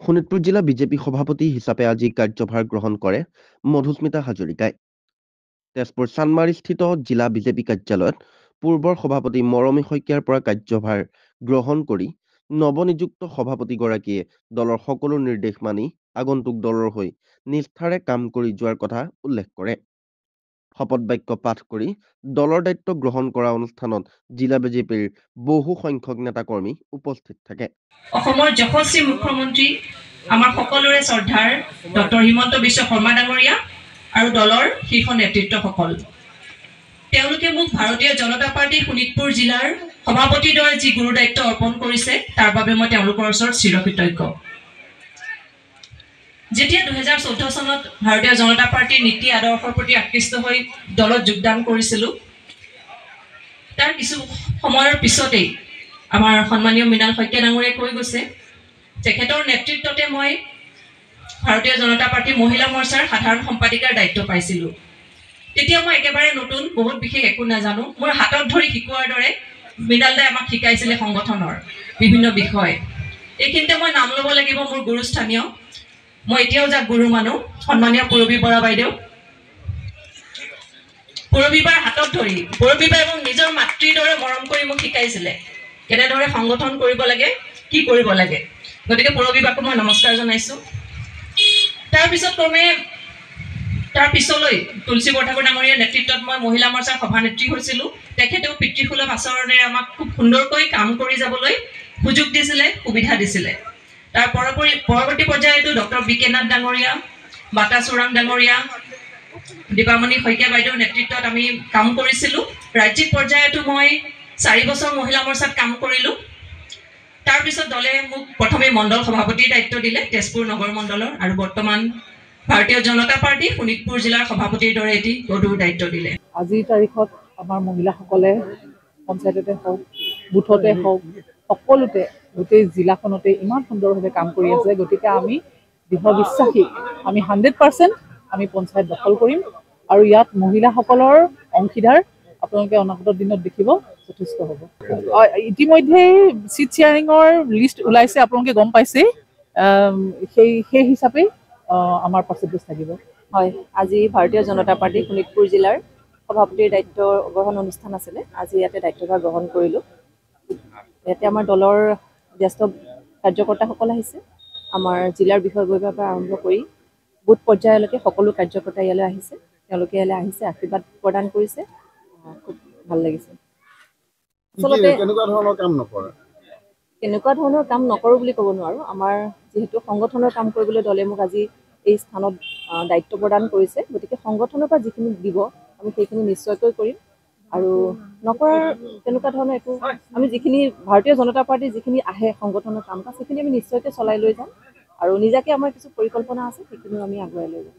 শোণিতপুৰ জিলা বিজেপি সভাপতি হিচাপে আজি কাৰ্যভাৰ গ্ৰহণ কৰে মধুস্মিতা হাজৰিকাই। তেজপুৰ চানমাৰীস্থিত জিলা বিজেপি কাৰ্যালয়ত পূৰ্বৰ সভাপতি মৰমী শইকীয়াৰ পৰা কাৰ্যভাৰ গ্ৰহণ কৰি নৱনিযুক্ত সভাপতিগৰাকীয়ে দলৰ সকলো নিৰ্দেশ মানি আগন্তুক দলৰ হৈ নিষ্ঠাৰে কাম কৰি যোৱাৰ কথা উল্লেখ কৰে। শপত বাক্য পাঠ কৰি দলৰ দায়িত্ব গ্ৰহণ কৰা অনুষ্ঠানত জিলা বিজেপিৰ বহু সংখ্যক নেতাকৰ্মী উপস্থিত থাকে। অসমৰ যশস্বী মুখ্যমন্ত্ৰী আমাৰ সকলোৰে শ্ৰদ্ধাৰ ডক্টৰ হিমন্ত বিশ্ব শৰ্মা ডাঙৰীয়া আৰু দলৰ শীৰ্ষ নেতৃত্বসকল, তেওঁলোকে মোক ভাৰতীয় জনতা পাৰ্টি শোণিতপুৰ জিলাৰ সভাপতিদ্বয়ে যি গুৰু দায়িত্ব অৰ্পণ কৰিছে তাৰ বাবে মই তেওঁলোকৰ ওচৰত চিৰকৃতজ্ঞ। যেতিয়া 2014 চনত ভাৰতীয় জনতা পাৰ্টিৰ নীতি আদৰ্শৰ প্ৰতি আকৃষ্ট হৈ দলত যোগদান কৰিছিলোঁ, তাৰ কিছু সময়ৰ পিছতেই আমাৰ সন্মানীয় মৃণাল শইকীয়া ডাঙৰীয়াই কৈ গৈছে, তেখেতৰ নেতৃত্বতে মই ভাৰতীয় জনতা পাৰ্টি মহিলা মৰ্চাৰ সাধাৰণ সম্পাদিকাৰ দায়িত্ব পাইছিলোঁ। তেতিয়া মই একেবাৰে নতুন, বহুত বিশেষ একো নাজানো। মোৰ হাতত ধৰি শিকোৱাৰ দৰে মৃণালদাই আমাক শিকাইছিলে সংগঠনৰ বিভিন্ন বিষয়। এইখিনিতে মই নাম ল'ব লাগিব মোৰ গুৰুস্থানীয়, মই এতিয়াও যাক গুৰু মানো, সন্মানীয় পূৰবী বৰা বাইদেউ। পূৰবীবাৰ হাতত ধৰি পূৰবীবাই মোক নিজৰ মাতৃৰ দৰে মৰম কৰি মোক শিকাইছিলে কেনেদৰে সংগঠন কৰিব লাগে, কি কৰিব লাগে। গতিকে পূৰবীবাকো মই নমস্কাৰ জনাইছোঁ। তাৰপিছত তাৰ পিছলৈ তুলসী বৰঠাকুৰ ডাঙৰীয়াৰ নেতৃত্বত মই মহিলা মৰ্চাৰ সভানেত্ৰী হৈছিলোঁ। তেখেতেও পিতৃসুলভ আচৰণেৰে আমাক খুব সুন্দৰকৈ কাম কৰি যাবলৈ সুযোগ দিছিলে, সুবিধা দিছিলে। তাৰ পৰৱৰ্তী পৰ্যায়তো ডক্টৰ বি কে নাথ ডাঙৰীয়া, বাটা চোৰাং ডাঙৰীয়া, দীপামণি শইকীয়া বাইদেউৰ নেতৃত্বত আমি কাম কৰিছিলোঁ। ৰাজ্যিক পৰ্যায়তো মই 4 বছৰ মহিলা মৰ্চাত কাম কৰিলোঁ। তাৰপিছত দলে মোক প্ৰথমে মণ্ডল সভাপতিৰ দায়িত্ব দিলে তেজপুৰ নগৰ মণ্ডলৰ, আৰু বৰ্তমান ভাৰতীয় জনতা পাৰ্টি শোণিতপুৰ জিলাৰ সভাপতিৰ দৰে এটি গধুৰ দায়িত্ব দিলে। আজিৰ তাৰিখত আমাৰ মহিলাসকলে পঞ্চায়ততে হওক, বুথতে হওক, সকলোতে গোটেই জিলাখনতে ইমান সুন্দৰভাৱে কাম কৰি আছে। গতিকে আমি দৃঢ় বিশ্বাসী, আমি 100% আমি পঞ্চায়ত দখল কৰিম, আৰু ইয়াত মহিলাসকলৰ অংশীদাৰ আপোনালোকে অনাগত দিনত দেখিব যথেষ্ট হ'ব। ইতিমধ্যে চিট শ্বেয়াৰিঙৰ লিষ্ট ওলাইছে, আপোনালোকে গম পাইছে। সেই হিচাপে আমাৰ পাৰ্চেণ্টেজ থাকিব। হয়, আজি ভাৰতীয় জনতা পাৰ্টি শোণিতপুৰ জিলাৰ সভাপতিৰ দায়িত্ব গ্ৰহণ অনুষ্ঠান আছিলে। আজি ইয়াতে দায়িত্বভাৰ গ্ৰহণ কৰিলোঁ। ইয়াতে আমাৰ দলৰ জ্যেষ্ঠ কাৰ্যকৰ্তাসকল আহিছে। আমাৰ জিলাৰ বিষয়ববীয়াৰ পৰা আৰম্ভ কৰি বুথ পৰ্যায়লৈকে সকলো কাৰ্যকৰ্তা ইয়ালৈ আহিছে। তেওঁলোকে ইয়ালৈ আহিছে, আশীৰ্বাদ প্ৰদান কৰিছে, খুব ভাল লাগিছে। আচলতে কেনেকুৱা ধৰণৰ কাম নকৰোঁ বুলি ক'ব নোৱাৰোঁ। আমাৰ যিহেতু সংগঠনৰ কাম কৰিবলৈ দলে মোক আজি এই স্থানত দায়িত্ব প্ৰদান কৰিছে, গতিকে সংগঠনৰ পৰা যিখিনি দিব আমি সেইখিনি নিশ্চয়কৈ কৰিম। আৰু নকৰাৰ তেনেকুৱা ধৰণৰ একো, আমি যিখিনি ভাৰতীয় জনতা পাৰ্টিৰ যিখিনি আহে সংগঠনৰ কাম কাজ, সেইখিনি আমি নিশ্চয়কৈ চলাই লৈ যাম, আৰু নিজাকৈ আমাৰ কিছু পৰিকল্পনা আছে, সেইখিনিও আমি আগুৱাই লৈ যাম।